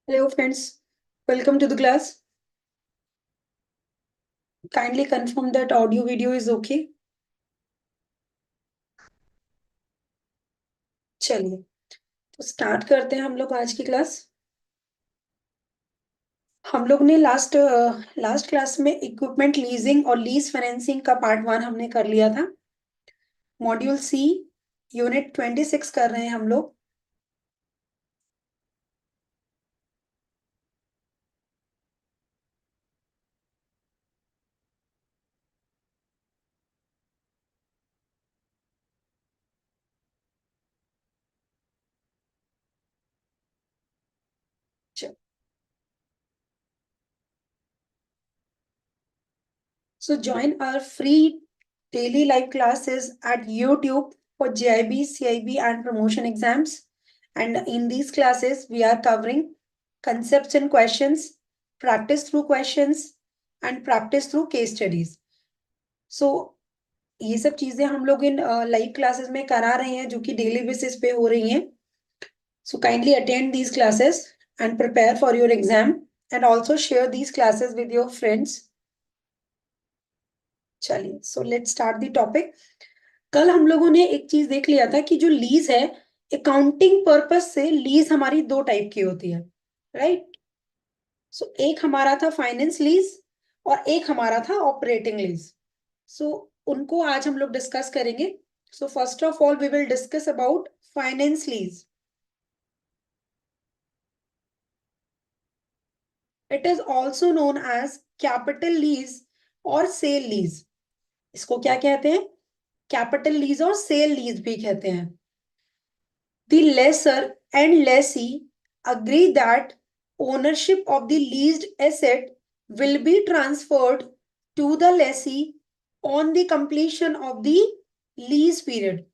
Hello friends, welcome to the class. Kindly confirm that audio video is okay. चलिए तो start करते हैं हम लोग आज की क्लास। हम लोग ने लास्ट क्लास में इक्विपमेंट लीजिंग और लीज फाइनेंसिंग का पार्ट 1 हमने कर लिया था। मॉड्यूल सी यूनिट 26 कर रहे हैं हम लोग। So join our free daily live classes at YouTube for JIB, CIB and promotion exams. And in these classes, we are covering concepts and questions, practice through questions and practice through case studies. So ये सब चीजें हम लोग इन live classes में करा रहे हैं जो कि डेली बेसिस पे हो रही हैं. So kindly attend these classes and prepare for your exam and also share these classes with your friends. चलिए so let's start the topic. कल हम लोगों ने एक चीज देख लिया था कि जो लीज है, अकाउंटिंग पर्पस से लीज हमारी दो टाइप की होती है, राइट. सो एक हमारा था फाइनेंस लीज और एक हमारा था ऑपरेटिंग लीज. सो उनको आज हम लोग डिस्कस करेंगे. So first of all we will discuss about finance lease. It is also known as capital lease और सेल लीज. इसको क्या कहते हैं? कैपिटल लीज और सेल लीज भी कहते हैं. The lessor and lessee agree that ownership of the leased asset will be transferred to the lessee on the completion of the lease period.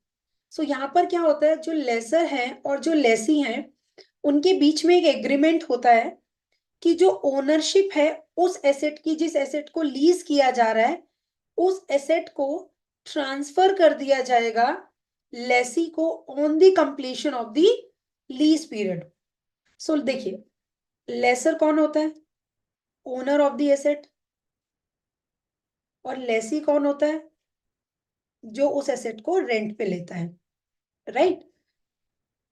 So यहाँ पर क्या होता है, जो लेसर है और जो लेसी हैं उनके बीच में एक एग्रीमेंट होता है कि जो ओनरशिप है उस एसेट की, जिस एसेट को लीज किया जा रहा है, उस एसेट को ट्रांसफर कर दिया जाएगा लेसी को on the completion of the lease period. So देखिए, लेसर कौन होता है? Owner of the asset. और लेसी कौन होता है? जो उस एसेट को रेंट पे लेता है, राइट.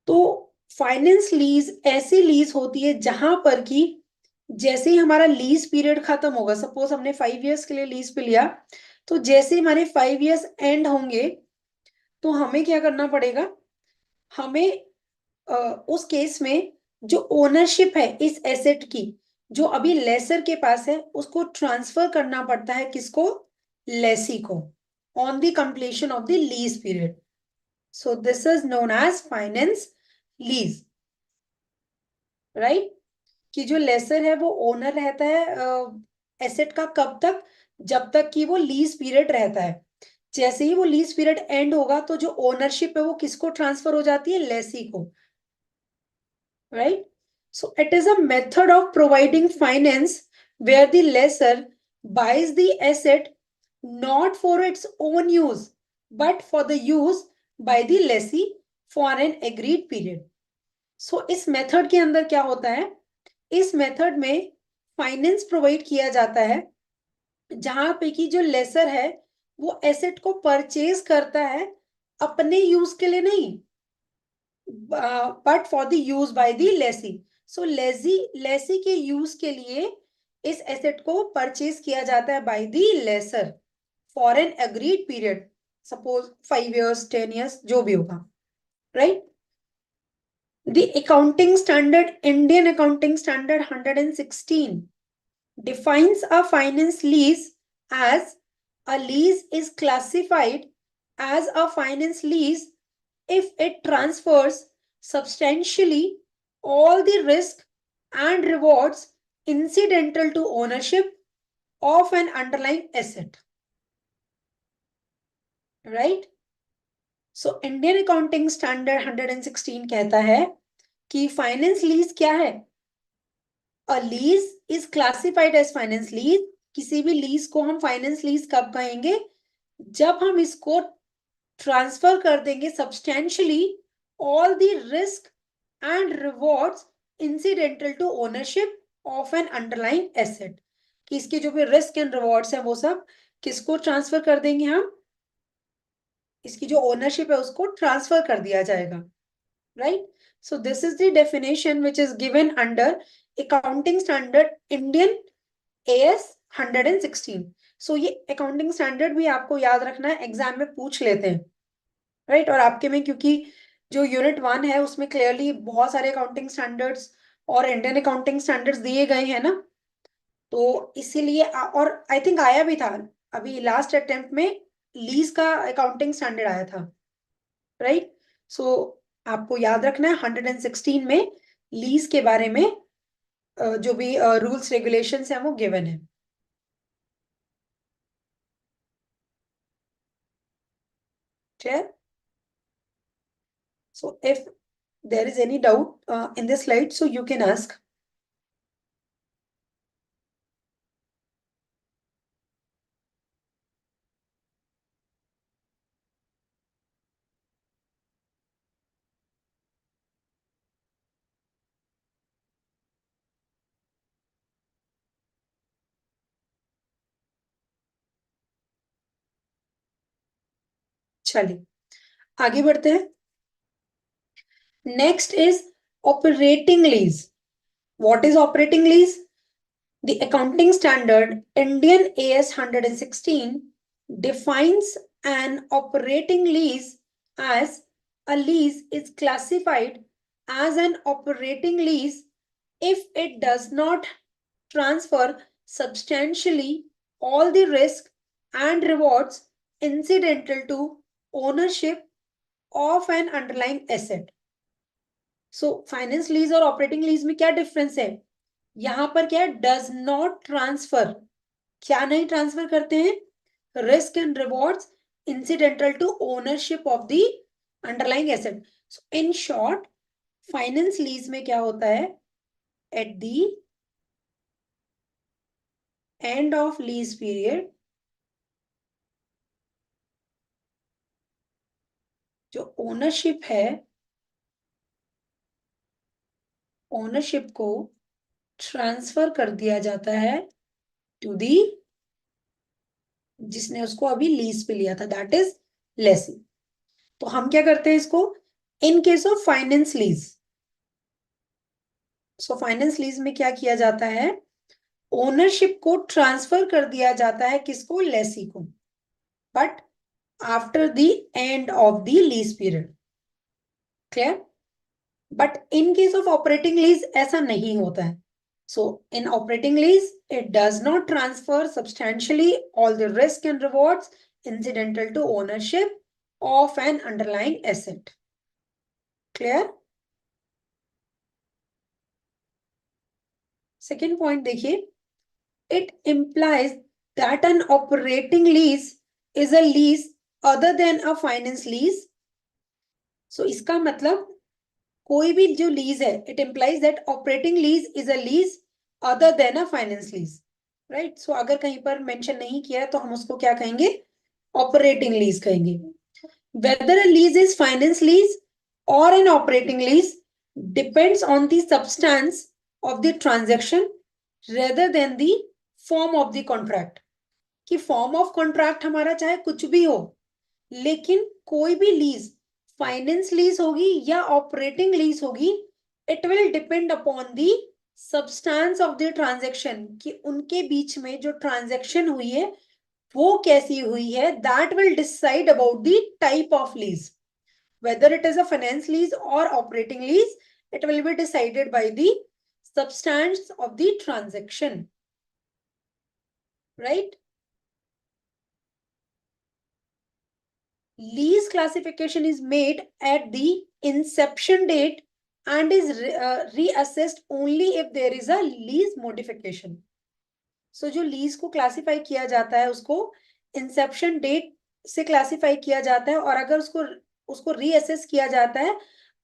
तो फाइनेंस लीज ऐसी लीज होती है जहां पर कि जैसे ही हमारा लीज पीरियड खत्म होगा, सपोज हमने 5 इयर्स के लिए लीज पे लिया, तो जैसे हमारे 5 इयर्स एंड होंगे तो हमें क्या करना पड़ेगा? हमें उस केस में जो ओनरशिप है इस एसेट की, जो अभी लेसर के पास है, उसको ट्रांसफर करना पड़ता है किसको? लेसी को, on the completion of the lease period. So this is known as finance lease, right. कि जो लेसर है वो ओनर रहता है एसेट का कब तक? जब तक कि वो लीज पीरियड रहता है. जैसे ही वो लीज पीरियड एंड होगा तो जो ओनरशिप है वो किसको ट्रांसफर हो जाती है? लेसी को, right? So it is a method of providing finance where the lessor buys the asset not for its own use but for the use by the lessee for an agreed period. So इस method के अंदर क्या होता है? इस method में finance provide किया जाता है जहां पे कि जो लेसर है वो एसेट को परचेज करता है अपने यूज के लिए नहीं, but for the use by the lessee. So lessee के यूज के लिए इस एसेट को परचेज किया जाता है by the lessor for an agreed period, suppose 5 years 10 years जो भी होगा, right. The accounting standard, Indian accounting standard 116 defines a finance lease as a lease is classified as a finance lease if it transfers substantially all the risk and rewards incidental to ownership of an underlying asset, right. So Indian Accounting Standard 116 कहता है कि finance lease क्या है? A lease is classified as finance lease. किसी भी lease को हम finance lease कब कहेंगे? जब हम इसको ट्रांसफर कर देंगे substantially all the risk and rewards incidental to ownership of an underlying asset, कि इसके जो भी रिस्क एंड रिवॉर्ड्स है वो सब किसको ट्रांसफर कर देंगे हम, इसकी जो ओनरशिप है उसको ट्रांसफर कर दिया जाएगा, right. So this is the definition which is given under accounting standard Indian AS 116। सो ये अकाउंटिंग स्टैंडर्ड भी आपको याद रखना है, एग्जाम में पूछ लेते हैं, राइट। और आपके में क्योंकि जो यूनिट 1 है उसमें क्लियरली बहुत सारे अकाउंटिंग स्टैंडर्ड्स और इंडियन अकाउंटिंग स्टैंडर्ड्स दिए गए हैं ना, तो इसीलिए और आई थिंक आया भी था अभी लास्ट अटेम्प्ट में, लीज का अकाउंटिंग स्टैंडर्ड आया था, राइट। सो आपको याद रखना है 116 में लीज के बारे में जो भी रूल्स रेगुलेशंस हैं वो गिवन है। Clear? So if there is any doubt in this slide, so you can ask. चलिए आगे बढ़ते हैं। Next is operating lease. What is operating lease? The accounting standard Indian AS 116 defines an operating lease as a lease is classified as an operating lease if it does not transfer substantially all the risk and rewards incidental to ownership of an underlying asset. So finance lease और operating lease में क्या difference है, यहां पर क्या है, does not transfer, क्या नहीं ट्रांसफर करते हैं, risk and rewards incidental to ownership of the underlying asset. So in short finance lease में क्या होता है, at the end of lease period जो ओनरशिप है, ओनरशिप को ट्रांसफर कर दिया जाता है टू दी, जिसने उसको अभी लीज पे लिया था, दैट इज लेसी। तो हम क्या करते हैं इसको, इन case of finance lease, so finance lease में क्या किया जाता है, ओनरशिप को ट्रांसफर कर दिया जाता है किसको, लेसी को, but after the end of the lease period. Clear? But in case of operating lease ऐसा नहीं होता है। So in operating lease it does not transfer substantially all the risk and rewards incidental to ownership of an underlying asset. Clear? Second point देखिए, it implies that an operating lease is a lease other than a finance lease. So इसका मतलब कोई भी जो lease है, it implies that operating lease is a lease other than a finance lease, right? So अगर कहीं पर mention नहीं किया है तो हम उसको क्या कहेंगे, ऑपरेटिंग लीज कहेंगे। Whether a lease is finance lease or an operating lease depends on the substance of the transaction rather than the form of the contract। कि फॉर्म ऑफ कॉन्ट्रैक्ट हमारा चाहे कुछ भी हो, लेकिन कोई भी लीज फाइनेंस लीज होगी या ऑपरेटिंग लीज होगी, it will depend upon the substance of the transaction, कि उनके बीच में जो ट्रांजेक्शन हुई है वो कैसी हुई है, that will decide about the type of lease, whether it is a finance lease or operating lease, it will be decided by the substance of the transaction, right? Lease classification is made at the inception date and is reassessed only if there is a lease modification. So जो lease को classify किया जाता है उसको Inception date से classify किया जाता है, और अगर उसको उसको रीअसेस किया जाता है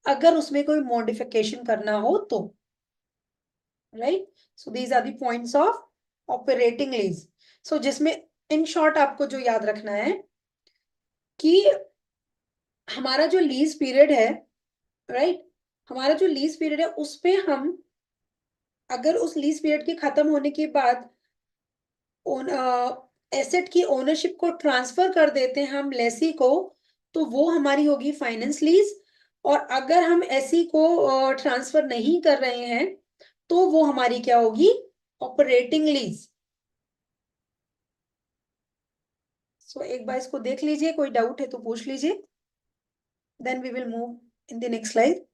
अगर उसमें कोई मॉडिफिकेशन करना हो तो, right. So these are the points of operating lease. So जिसमें इन शॉर्ट आपको जो याद रखना है कि हमारा जो लीज पीरियड है, राइट, हमारा जो लीज पीरियड है उसपे हम अगर उस लीज पीरियड के खत्म होने के बाद एसेट की ओनरशिप को ट्रांसफर कर देते हैं हम लेसी को, तो वो हमारी होगी फाइनेंस लीज। और अगर हम एसी को ट्रांसफर नहीं कर रहे हैं तो वो हमारी क्या होगी, ऑपरेटिंग लीज। सो एक बार इसको देख लीजिए, कोई डाउट है तो पूछ लीजिए, then we will move in the next slide.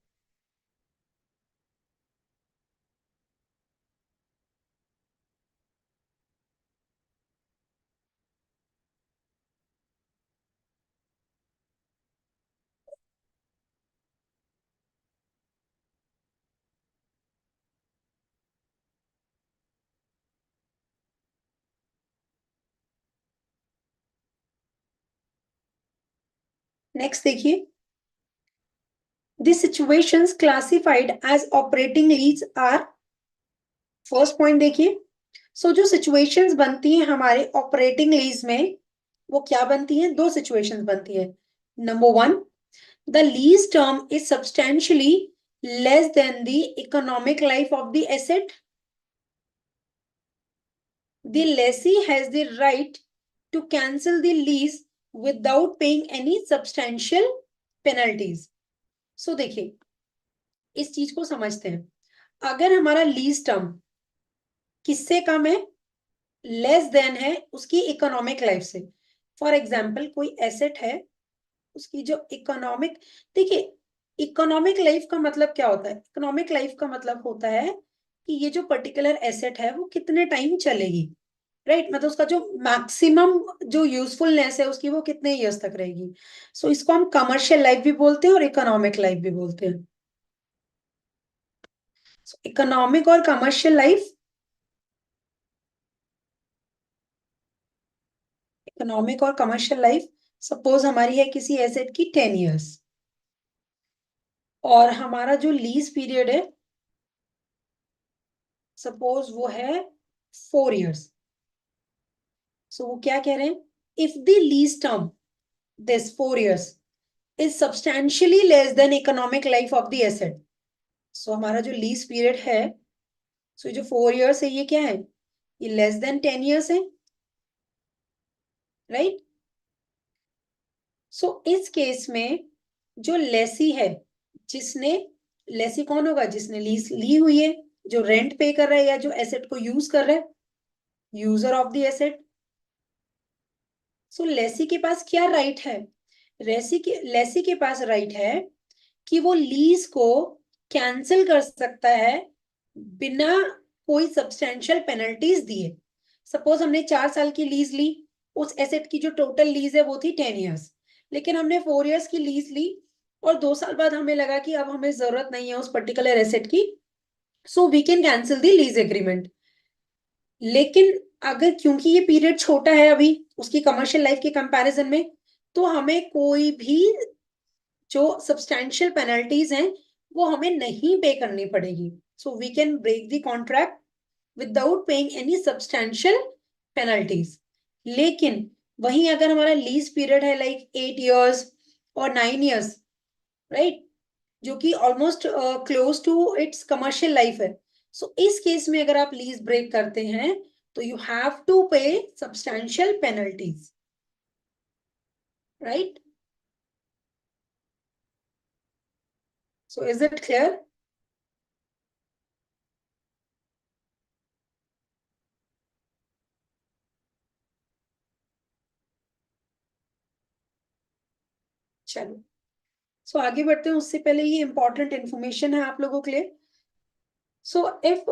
Next देखिए, the situations classified as operating lease are. First point देखिए, सो जो सिचुएशंस बनती हैं हमारे ऑपरेटिंग लीज में, वो क्या बनती हैं, दो सिचुएशंस बनती है। Number one, the lease term is substantially less than the economic life of the asset. The lessee has the right to cancel the lease without paying any substantial penalties. So देखिए, इस चीज को समझते हैं। अगर हमारा लीज टर्म किससे कम है, लेस देन है उसकी इकोनॉमिक लाइफ से। फॉर एग्जाम्पल कोई एसेट है, उसकी जो इकोनॉमिक, देखिए इकोनॉमिक लाइफ का मतलब क्या होता है, इकोनॉमिक लाइफ का मतलब होता है कि ये जो पर्टिकुलर एसेट है वो कितने टाइम चलेगी, राइट मतलब उसका जो मैक्सिमम जो यूजफुलनेस है उसकी वो कितने ईयर्स तक रहेगी। सो इसको हम कमर्शियल लाइफ भी बोलते हैं और इकोनॉमिक लाइफ भी बोलते हैं। इकोनॉमिक और कमर्शियल लाइफ, इकोनॉमिक और कमर्शियल लाइफ सपोज हमारी है किसी एसेट की 10 इयर्स, और हमारा जो लीज पीरियड है सपोज वो है 4 इयर्स। सो वो क्या कह रहे हैं, if the lease term this 4 years is substantially less than economic life of the asset. So हमारा जो लीज पीरियड है, सो जो 4 इयर्स है ये क्या है, ये लेस देन 10 इयर्स है, राइट। सो इस केस में जो लेसी है, जिसने, लेसी कौन होगा, जिसने लीज ली हुई है, जो रेंट पे कर रहा है या जो एसेट को यूज कर रहा है, user of the asset. So lessee के पास क्या राइट है, लेसी के पास राइट है कि वो लीज को कैंसिल कर सकता है बिना कोई सब्सटेंशियल पेनल्टीज दिए। सपोज हमने 4 साल की लीज ली, उस एसेट की जो टोटल लीज है वो थी 10 इयर्स, लेकिन हमने 4 इयर्स की लीज ली और 2 साल बाद हमें लगा कि अब हमें जरूरत नहीं है उस पर्टिकुलर एसेट की, so we can cancel the lease agreement. लेकिन अगर क्योंकि ये पीरियड छोटा है अभी उसकी कमर्शियल लाइफ के कंपैरिजन में, तो हमें कोई भी जो सब्सटैंशियल पेनल्टीज हैं वो हमें नहीं पे करनी पड़ेगी। So we can break the contract without paying any substantial penalties. लेकिन वहीं अगर हमारा लीज पीरियड है लाइक 8 इयर्स और 9 इयर्स, राइट, जो कि almost close to its commercial life है, सो इस केस में अगर आप लीज ब्रेक करते हैं तो यू हैव टू पे substantial penalties, right. So is it clear? चलो, सो आगे बढ़ते हैं, उससे पहले ये इंपॉर्टेंट इंफॉर्मेशन है आप लोगों के लिए। So if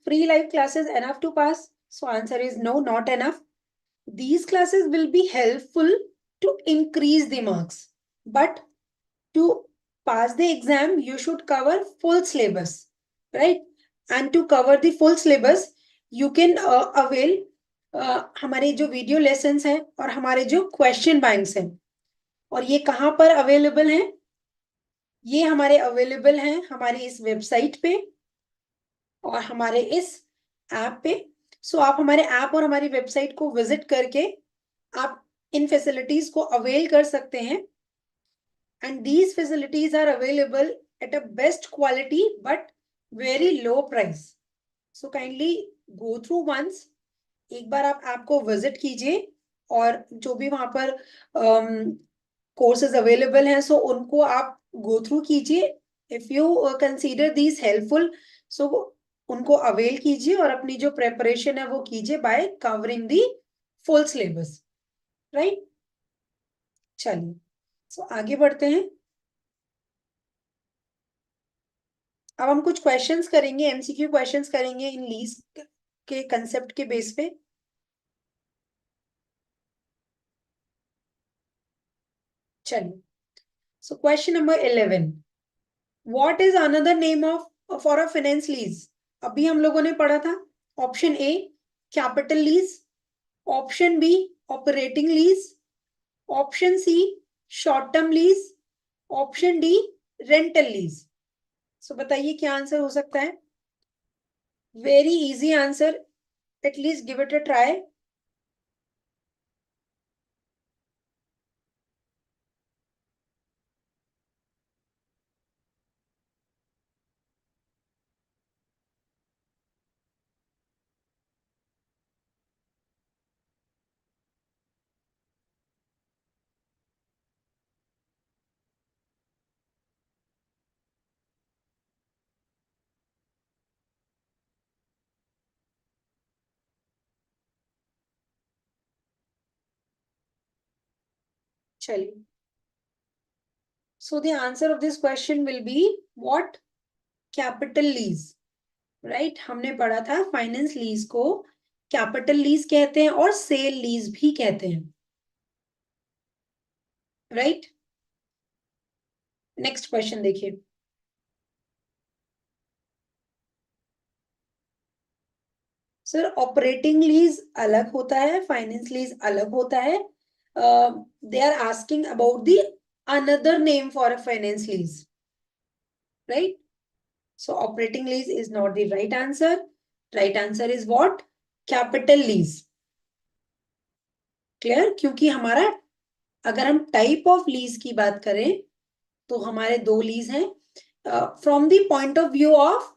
free live classes enough to pass? So answer is no, not enough. These classes will be helpful to increase the marks, but to pass the exam you should cover full syllabus, right? And to cover the full syllabus you can avail हमारे जो video lessons हैं और हमारे जो question banks हैं। और ये कहाँ पर अवेलेबल हैं, ये हमारे अवेलेबल हैं हमारी इस वेबसाइट पे और हमारे इस ऐप पे। सो आप हमारे ऐप और हमारी वेबसाइट को विजिट करके आप इन फैसिलिटीज को अवेल कर सकते हैं। And these facilities are available at a best quality but very low price. So kindly go through once. एक बार आप ऐप को विजिट कीजिए और जो भी वहां पर कोर्सेज अवेलेबल हैं सो उनको आप गो थ्रू कीजिए. If you consider these helpful so उनको अवेल कीजिए और अपनी जो प्रेपरेशन है वो कीजिए बाय कवरिंग दी फुल सिलेबस. राइट, चलिए सो आगे बढ़ते हैं. अब हम कुछ क्वेश्चंस करेंगे, एमसीक्यू क्वेश्चंस करेंगे इन लीज के कंसेप्ट के बेस पे. चलिए so question number 11, what is another name of for a finance lease. अभी हम लोगों ने पढ़ा था option A capital lease, option B operating lease, option C short term lease, option D rental lease. So बताइए क्या आंसर हो सकता है. Very easy answer, at least give it a try. चलिए so the answer of this question will be what? Capital lease. Right, हमने पढ़ा था finance lease को कैपिटल लीज कहते हैं और सेल लीज भी कहते हैं. राइट, नेक्स्ट क्वेश्चन देखिए. सर ऑपरेटिंग लीज अलग होता है, फाइनेंस लीज अलग होता है. They are asking about the another name for a finance lease. Right, so operating lease is not the right answer. Right answer is what? Capital lease. Clear, क्योंकि हमारा अगर हम टाइप ऑफ लीज की बात करें तो हमारे दो लीज हैं. From the point of view of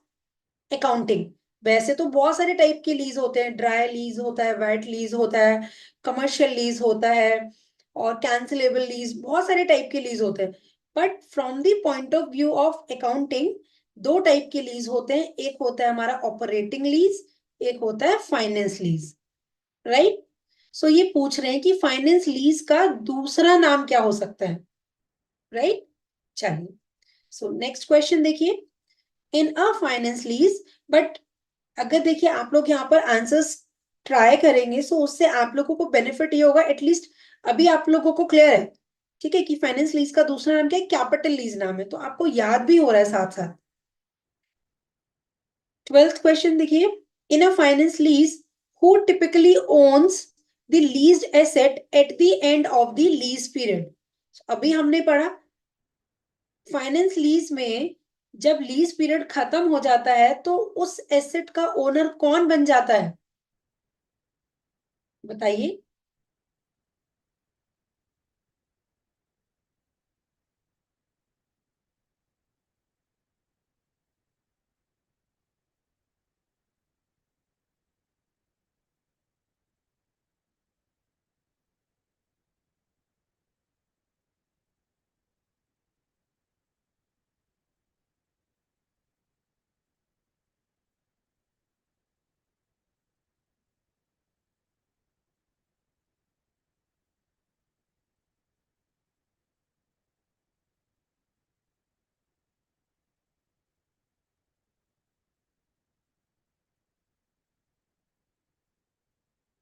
accounting वैसे तो बहुत सारे टाइप के लीज होते हैं. ड्राई लीज होता है, वेट लीज होता है, कमर्शियल लीज होता है और कैंसिलेबल लीज, बहुत सारे टाइप के लीज होते हैं. But from the point of view of accounting दो टाइप के लीज होते हैं. एक होता है हमारा ऑपरेटिंग लीज, एक होता है फाइनेंस लीज. राइट, सो ये पूछ रहे हैं कि फाइनेंस लीज का दूसरा नाम क्या हो सकता है. राइट, चलिए सो नेक्स्ट क्वेश्चन देखिए. In a finance lease, but अगर देखिए आप लोग यहाँ पर आंसर्स ट्राई करेंगे सो उससे आप लोगों को बेनिफिट ये होगा, एटलीस्ट अभी आप लोगों को क्लियर है. ठीक है कि फाइनेंस लीज का दूसरा नाम क्या है, कैपिटल लीज नाम है, तो आपको याद भी हो रहा है साथ साथ. 12th क्वेश्चन देखिए. In a finance lease who typically owns the leased asset at the end of the lease period. अभी हमने पढ़ा फाइनेंस लीज में जब लीज पीरियड खत्म हो जाता है तो उस एसेट का ओनर कौन बन जाता है, बताइए.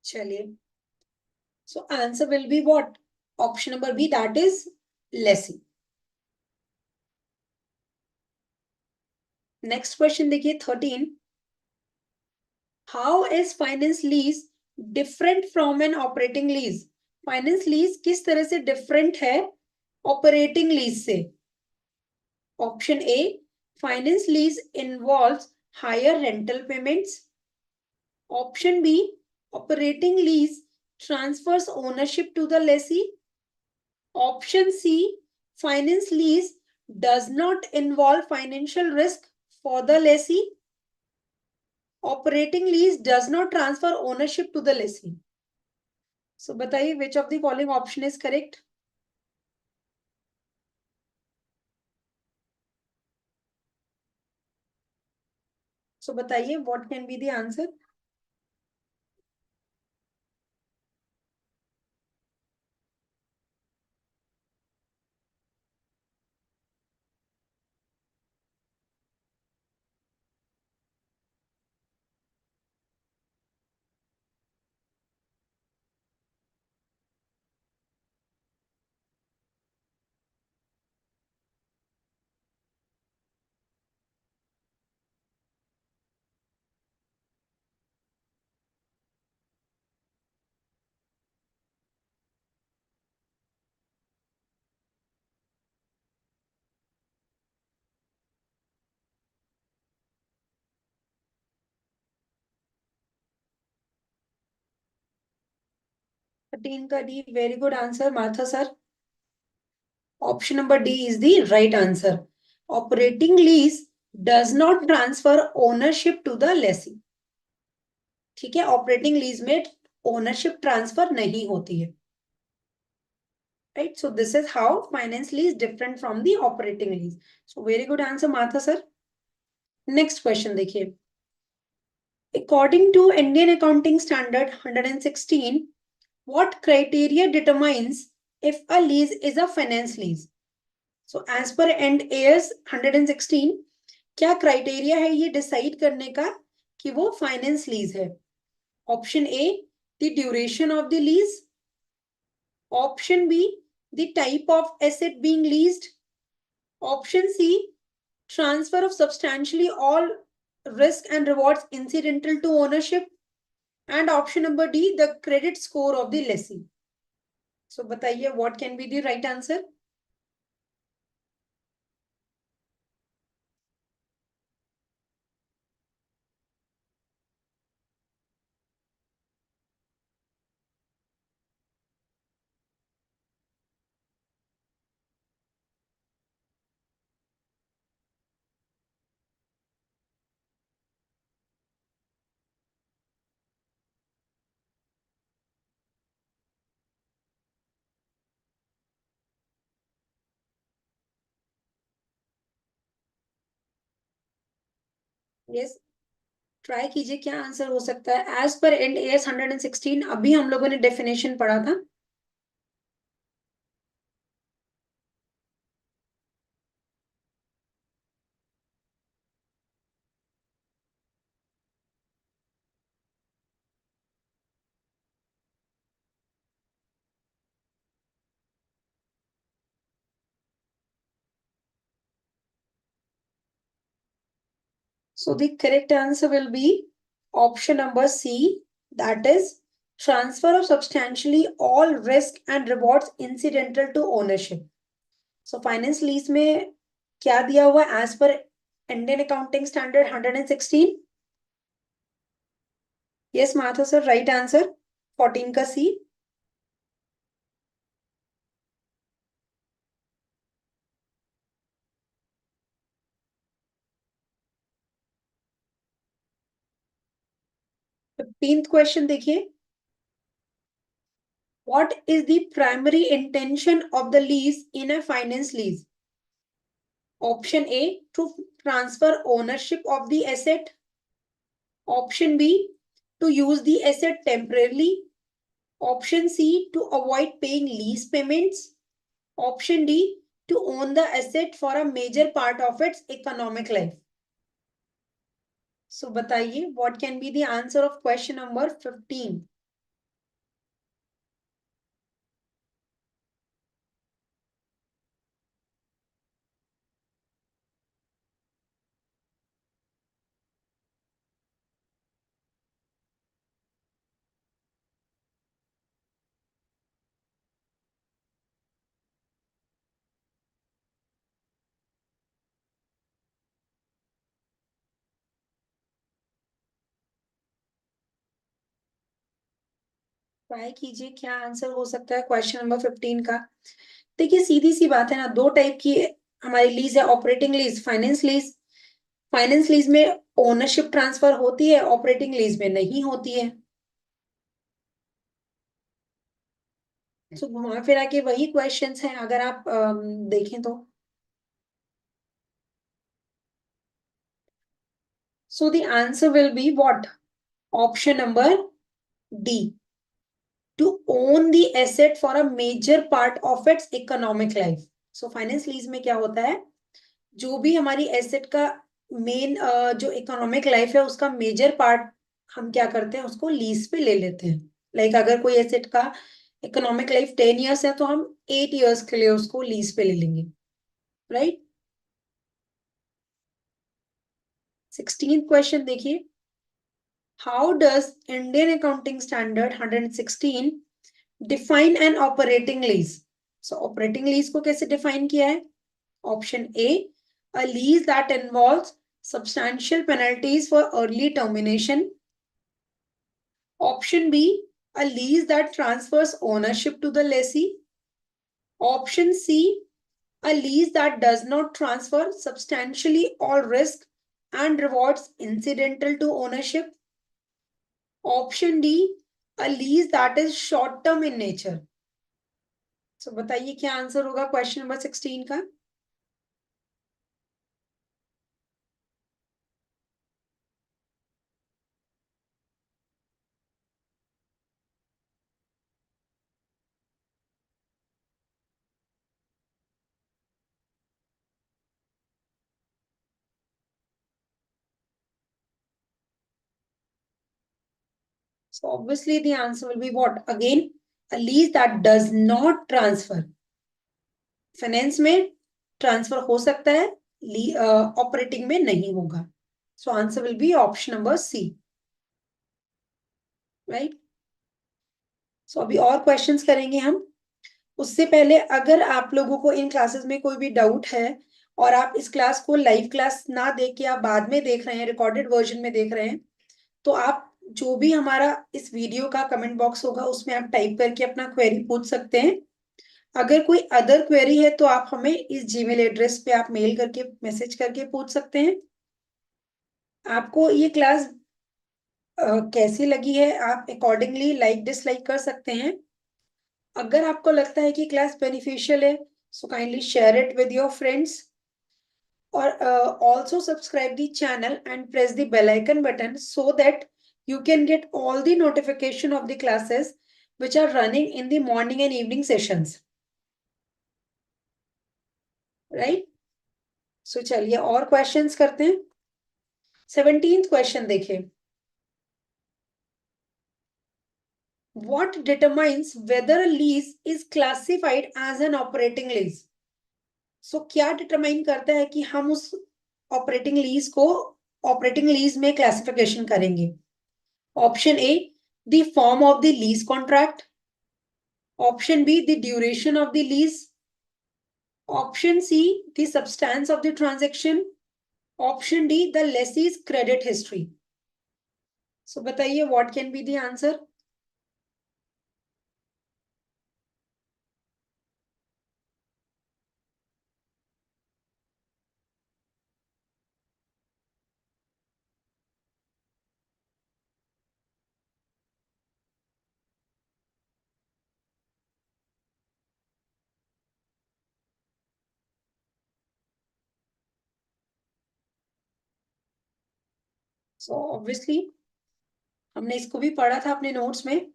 चलिए so answer will be what? Option number B, that is lessee. Next question देखिए 13. How is finance lease different from an operating lease. Finance lease किस तरह से डिफरेंट है ऑपरेटिंग लीज से. Option A finance lease involves higher rental payments. Option B operating lease transfers ownership to the lessee. Option C, finance lease does not involve financial risk for the lessee. Operating lease does not transfer ownership to the lessee. So बताइए which of the following option is correct? So बताइए what can be the answer? Thirteen का D. Very good answer, Martha sir. Option number D is the right answer. Operating lease does not transfer ownership to the lessee. ठीक है, operating lease में ownership transfer नहीं होती है. Right, so this is how finance lease different from the operating lease. So very good answer, Martha sir. Next question देखिए. According to Indian Accounting Standard 116, what criteria determines if a lease is a finance lease? So as per Ind AS 116, क्या criteria है ये decide करने का कि वो finance lease है? Option A, the duration of the lease. Option B, the type of asset being leased. Option C, transfer of substantially all risk and rewards incidental to ownership. And option number D, the credit score of the lessee. So बताइए what can be the right answer? Yes, try कीजिए क्या answer हो सकता है. As per and S 116 अभी हम लोगों ने डेफिनेशन पढ़ा था. So the correct answer will be option number C, that is transfer of substantially all risk and rewards incidental to ownership. So finance lease में क्या दिया हुआ as per Indian Accounting Standard 116? Yes, Martha sir, right answer. 14 का C. Fifteenth question देखिए. What is the primary intention of the lease in a finance lease? Option A, to transfer ownership of the asset. Option B, to use the asset temporarily. Option C, to avoid paying lease payments. Option D, to own the asset for a major part of its economic life. So बताइए what can be the answer of question number 15? Try कीजिए क्या answer हो सकता है question number 15 का. देखिए सीधी सी बात है ना, दो टाइप की हमारी लीज है operating lease, finance lease. Finance lease में ओनरशिप ट्रांसफर होती है, ऑपरेटिंग लीज में नहीं होती है। तो घुमा फिरा के वही क्वेश्चंस हैं अगर आप देखें तो। So the answer will be what? Option number D, to own the asset for a major part of its economic life. So finance lease में क्या होता है, जो भी हमारी एसेट का मेन जो इकोनॉमिक लाइफ है उसका मेजर पार्ट हम क्या करते हैं, उसको लीज पे ले लेते हैं। लाइक अगर कोई एसेट का इकोनॉमिक लाइफ 10 ईयर्स है तो हम 8 ईयर्स के लिए उसको लीज पे ले लेंगे, राइट। 16th क्वेश्चन देखिए, how does Indian accounting standard 116 define N operating lease? So operating lease को कैसे डिफाइन किया है? Option A, a lease that involves substantial penalties for early termination. Option B, a lease that transfers ownership to the lessee. Option C, a lease that does not transfer substantially all risk and rewards incidental to ownership. Option D, a lease that is short term in nature. So बताइए क्या answer होगा question number 16 का? So obviously the answer will be what? Again, a lease that does not transfer. Finance में transfer हो सकता है, operating में नहीं होगा। So answer will be option number C, right. So अभी और क्वेश्चंस करेंगे हम। उससे पहले अगर आप लोगों को इन क्लासेस में कोई भी डाउट है और आप इस क्लास को लाइव क्लास ना देख के आप बाद में देख रहे हैं, रिकॉर्डेड वर्जन में देख रहे हैं, तो आप जो भी हमारा इस वीडियो का कमेंट बॉक्स होगा उसमें आप टाइप करके अपना क्वेरी पूछ सकते हैं। अगर कोई अदर क्वेरी है तो आप हमें इस जीमेल एड्रेस पे आप मेल करके मैसेज करके पूछ सकते हैं। आपको ये क्लास कैसी लगी है आप अकॉर्डिंगली लाइक डिसलाइक कर सकते हैं। अगर आपको लगता है कि क्लास बेनिफिशियल है so kindly share it with your friends, और also subscribe the channel and press the bell icon button so that you can get all the notification of the classes which are running in the morning and evening sessions, right? So चलिए और questions करते हैं। 17th question देखिए, what determines whether a lease is classified as an operating lease? So क्या determine करता है कि हम उस ऑपरेटिंग लीज को ऑपरेटिंग लीज में क्लासिफिकेशन करेंगे? Option A, the form of the lease contract. Option B, the duration of the lease. Option C, the substance of the transaction. Option D, the lessee's credit history. So बताइए what can be the answer? So obviously हमने इसको भी पढ़ा था अपने notes में।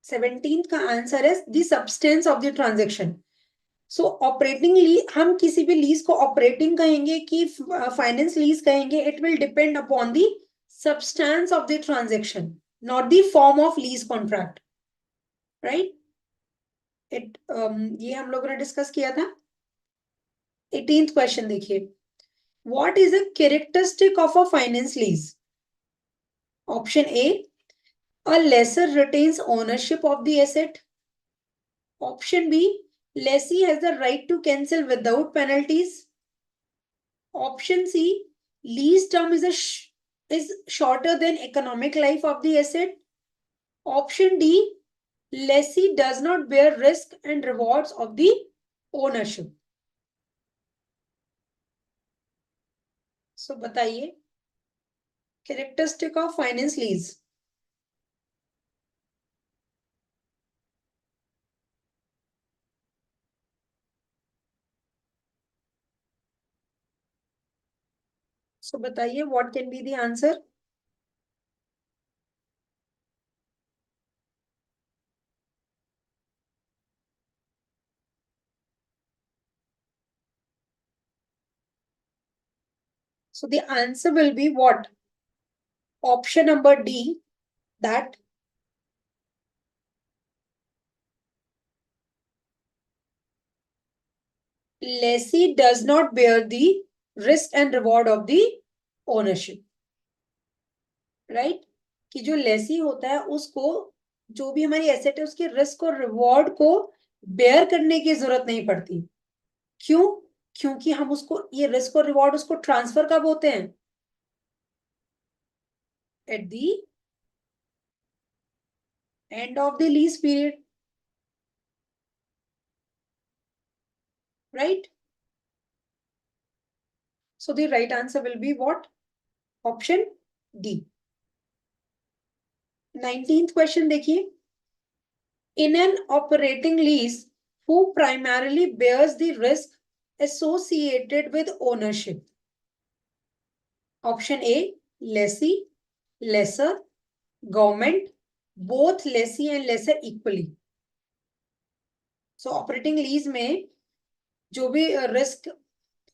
17th का answer है the substance of the transaction. So operating lease, हम किसी भी लीज को ऑपरेटिंग कहेंगे कि फाइनेंस लीज कहेंगे, it will depend upon the substance of the transaction, not the form of lease contract, right. ये हम लोगों ने डिस्कस किया था। 18th क्वेश्चन देखिए, what is a characteristic of a finance lease? Option A, a lessor retains ownership of the asset. Option B, lessee has the right to cancel without penalties. Option C, lease term is shorter than economic life of the asset. Option D, lessee does not bear risk and rewards of the ownership. सो बताइए characteristic of finance lease. So बताइए what can be the answer. So the answer will be what? Option number D, that lessee does not bear the risk and reward of the ownership. Right? कि जो लेसी होता है उसको जो भी हमारी asset है उसके रिस्क और रिवॉर्ड को बेयर करने की जरूरत नहीं पड़ती। क्यों? क्योंकि हम उसको ये रिस्क और रिवॉर्ड उसको ट्रांसफर कब होते हैं? Eight the end of the lease period. Right? So the right answer will be what? Option D. 19th question देखिए। In an operating lease, who primarily bears the risk associated with ownership? Option A, lessee, lessor, government, both lessee and lessor equally. So operating lease में जो भी risk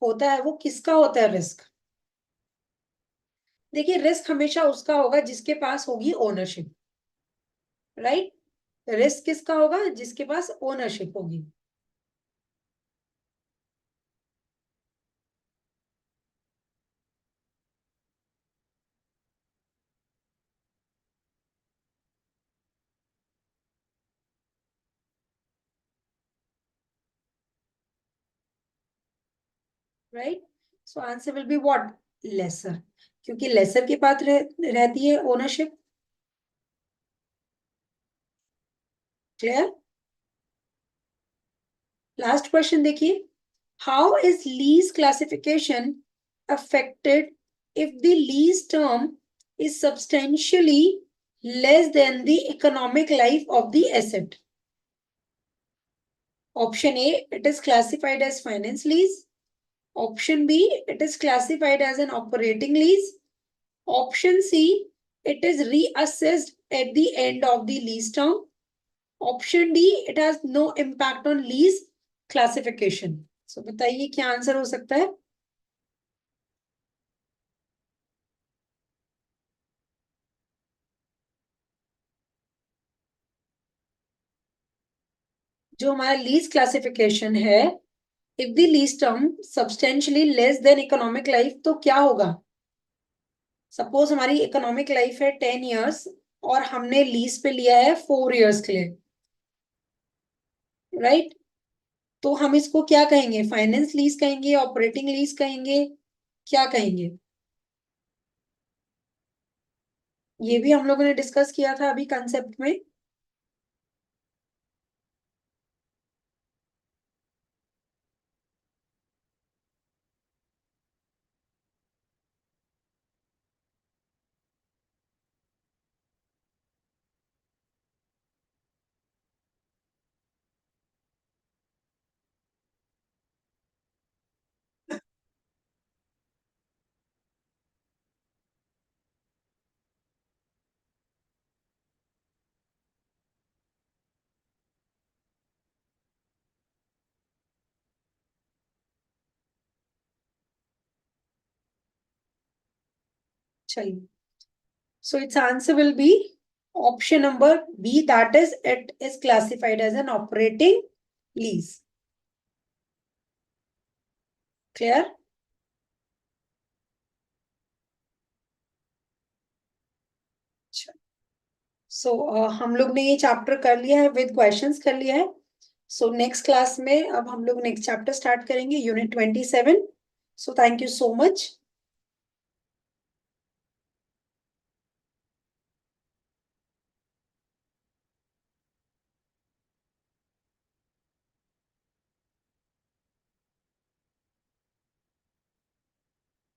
होता है वो किसका होता है रिस्क? देखिए रिस्क हमेशा उसका होगा जिसके पास होगी ओनरशिप। राइट? रिस्क किसका होगा? जिसके पास ओनरशिप होगी। Right? So answer will be what? Lessor. क्योंकि लेसर के पास रहती है ओनरशिप। क्लियर? लास्ट क्वेश्चन देखिए। How is lease classification affected if the lease term is substantially less than the economic life of the asset? Option A, it is classified as finance lease. Option B, it is classified as an operating lease. Option C, it is reassessed at the end of the lease term. Option D, it has no impact on lease classification. So बताइए क्या answer हो सकता है? जो हमारा lease classification है, if the lease term substantially less than economic life, तो क्या होगा? सपोज हमारी इकोनॉमिक लाइफ है 10 years और हमने लीज पे लिया है 4 years के लिए। राइट? तो हम इसको क्या कहेंगे? फाइनेंस लीज कहेंगे, ऑपरेटिंग लीज कहेंगे, क्या कहेंगे? ये भी हम लोगों ने डिस्कस किया था अभी कंसेप्ट में। चलिए, so its answer will be option number B, that is it is classified as an operating lease. Clear? सो हम लोग ने ये चैप्टर कर लिया है, विद क्वेश्चंस कर लिया है। सो नेक्स्ट क्लास में अब हम लोग नेक्स्ट चैप्टर स्टार्ट करेंगे, unit 27। So thank you so much.